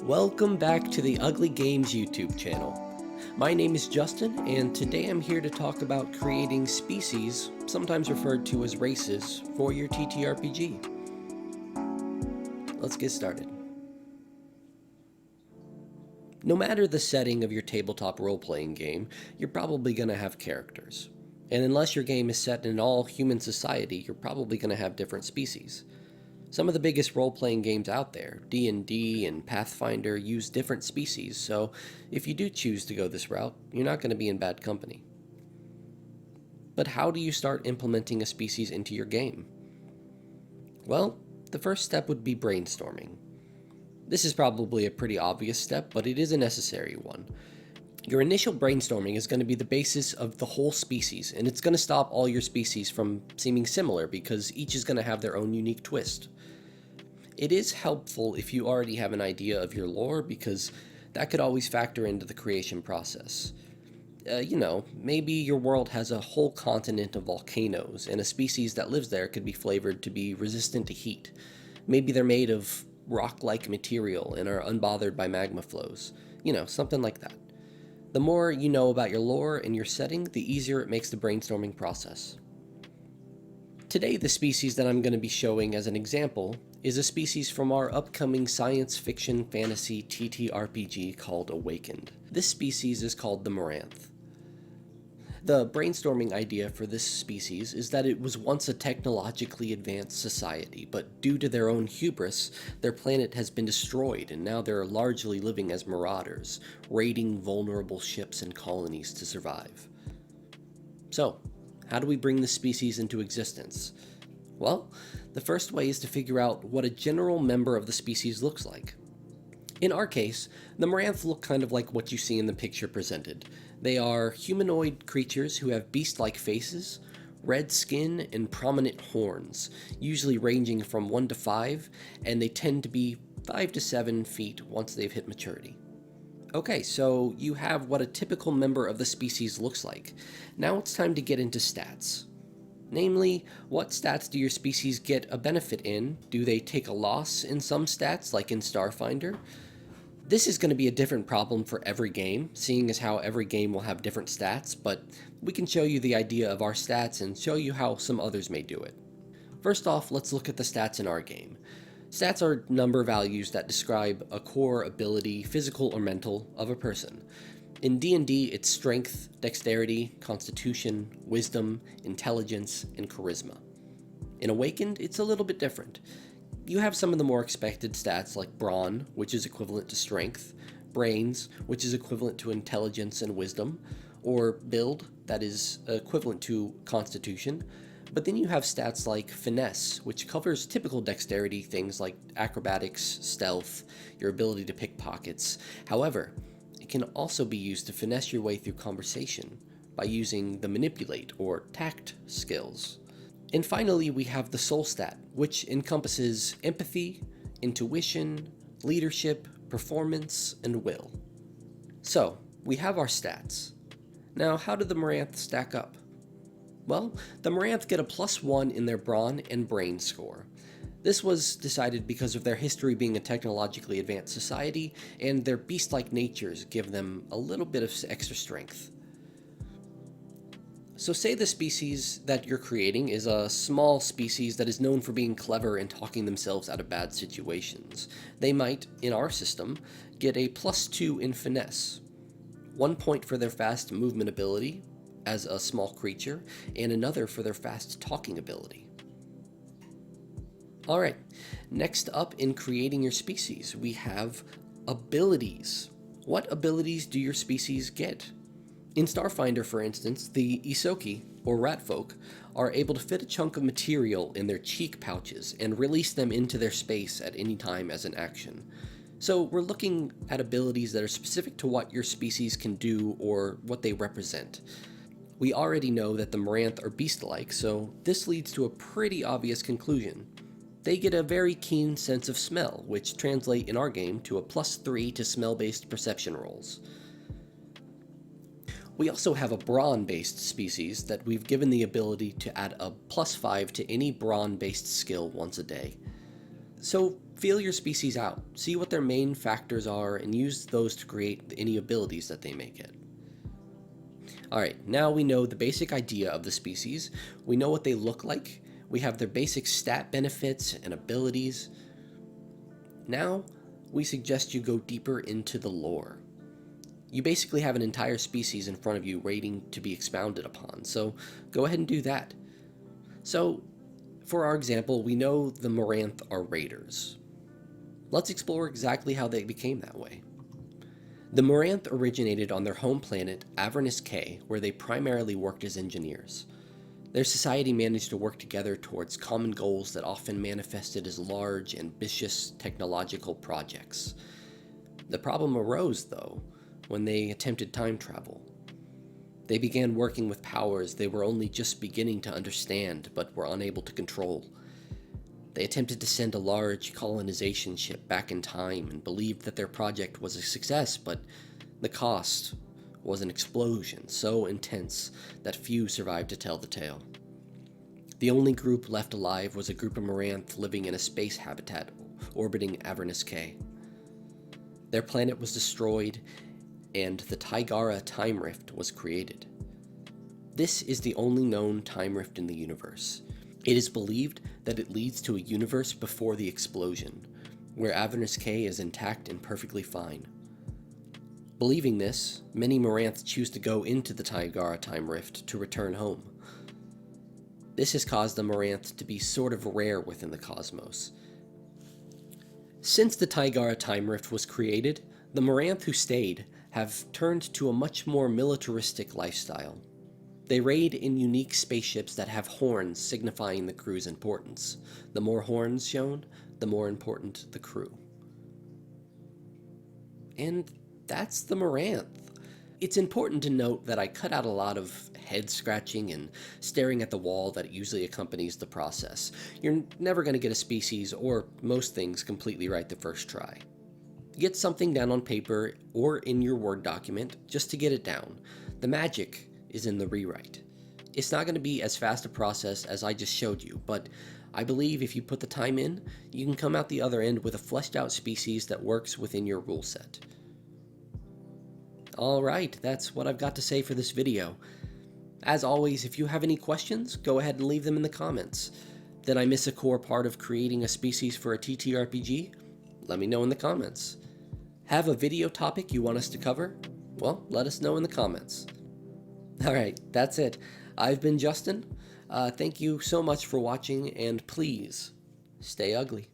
Welcome back to the Ugly Games YouTube channel. My name is Justin, and today I'm here to talk about creating species, sometimes referred to as races, for your Ttrpg. Let's get started. No matter the setting of your tabletop role-playing game, you're probably going to have characters. And unless your game is set in an all-human society, you're probably going to have different species. Some of the biggest role-playing games out there, D&D and Pathfinder, use different species, so if you do choose to go this route, you're not going to be in bad company. But how do you start implementing a species into your game? Well, the first step would be brainstorming. This is probably a pretty obvious step, but it is a necessary one. Your initial brainstorming is going to be the basis of the whole species, and it's going to stop all your species from seeming similar because each is going to have their own unique twist. It is helpful if you already have an idea of your lore because that could always factor into the creation process. Maybe your world has a whole continent of volcanoes, and a species that lives there could be flavored to be resistant to heat. Maybe they're made of rock-like material and are unbothered by magma flows. Something like that. The more you know about your lore and your setting, the easier it makes the brainstorming process. Today, the species that I'm going to be showing as an example is a species from our upcoming science fiction fantasy Ttrpg called Awakened. This species is called the Moranth. The brainstorming idea for this species is that it was once a technologically advanced society, but due to their own hubris, their planet has been destroyed and now they're largely living as marauders, raiding vulnerable ships and colonies to survive. So, how do we bring this species into existence? Well, the first way is to figure out what a general member of the species looks like. In our case, the Moranth look kind of like what you see in the picture presented. They are humanoid creatures who have beast-like faces, red skin, and prominent horns, usually ranging from 1 to 5, and they tend to be 5 to 7 feet once they've hit maturity. Okay, so you have what a typical member of the species looks like. Now it's time to get into stats. Namely, what stats do your species get a benefit in? Do they take a loss in some stats, like in Starfinder? This is going to be a different problem for every game, seeing as how every game will have different stats, but we can show you the idea of our stats and show you how some others may do it. First off, let's look at the stats in our game. Stats are number values that describe a core ability, physical or mental, of a person. In D&D, it's strength, dexterity, constitution, wisdom, intelligence, and charisma. In Awakened, it's a little bit different. You have some of the more expected stats like brawn, which is equivalent to strength, brains, which is equivalent to intelligence and wisdom, or build, that is equivalent to constitution. But then you have stats like finesse, which covers typical dexterity, things like acrobatics, stealth, your ability to pick pockets. However, it can also be used to finesse your way through conversation by using the manipulate or tact skills. And finally, we have the soul stat, which encompasses empathy, intuition, leadership, performance, and will. So, we have our stats. Now, how do the Moranth stack up? Well, the Moranth get a +1 in their brawn and brain score. This was decided because of their history being a technologically advanced society, and their beast-like natures give them a little bit of extra strength. So say the species that you're creating is a small species that is known for being clever and talking themselves out of bad situations. They might, in our system, get a +2 in finesse, 1 point for their fast movement ability as a small creature, and another for their fast talking ability. Alright, next up in creating your species, we have abilities. What abilities do your species get? In Starfinder, for instance, the Isoki, or ratfolk, are able to fit a chunk of material in their cheek pouches and release them into their space at any time as an action. So we're looking at abilities that are specific to what your species can do or what they represent. We already know that the Moranth are beast-like, so this leads to a pretty obvious conclusion. They get a very keen sense of smell, which translate in our game to a +3 to smell-based perception rolls. We also have a brawn-based species that we've given the ability to add a +5 to any brawn-based skill once a day. So Feel your species out, see what their main factors are, and use those to create any abilities that they may get. Alright, now we know the basic idea of the species, we know what they look like, we have their basic stat benefits and abilities. Now, we suggest you go deeper into the lore. You basically have an entire species in front of you waiting to be expounded upon, so go ahead and do that. So, for our example, we know the Moranth are raiders. Let's explore exactly how they became that way. The Moranth originated on their home planet, Avernus K, where they primarily worked as engineers. Their society managed to work together towards common goals that often manifested as large, ambitious technological projects. The problem arose, though, when they attempted time travel. They began working with powers they were only just beginning to understand, but were unable to control. They attempted to send a large colonization ship back in time and believed that their project was a success, but the cost was an explosion so intense that few survived to tell the tale. The only group left alive was a group of Moranth living in a space habitat orbiting Avernus K. Their planet was destroyed, and the Tigara Time Rift was created. This is the only known time rift in the universe. It is believed that it leads to a universe before the explosion, where Avernus K is intact and perfectly fine. Believing this, many Moranth choose to go into the Tigara Time Rift to return home. This has caused the Moranth to be sort of rare within the cosmos. Since the Tigara Time Rift was created, the Moranth who stayed have turned to a much more militaristic lifestyle. They raid in unique spaceships that have horns signifying the crew's importance. The more horns shown, the more important the crew. And that's the Moranth. It's important to note that I cut out a lot of head scratching and staring at the wall that usually accompanies the process. You're never going to get a species or most things completely right the first try. Get something down on paper or in your Word document just to get it down. The magic is in the rewrite. It's not going to be as fast a process as I just showed you, but I believe if you put the time in, you can come out the other end with a fleshed out species that works within your rule set. Alright, that's what I've got to say for this video. As always, if you have any questions, go ahead and leave them in the comments. Did I miss a core part of creating a species for a TTRPG? Let me know in the comments. Have a video topic you want us to cover? Well, let us know in the comments. Alright, that's it. I've been Justin. Thank you so much for watching, and please, stay ugly.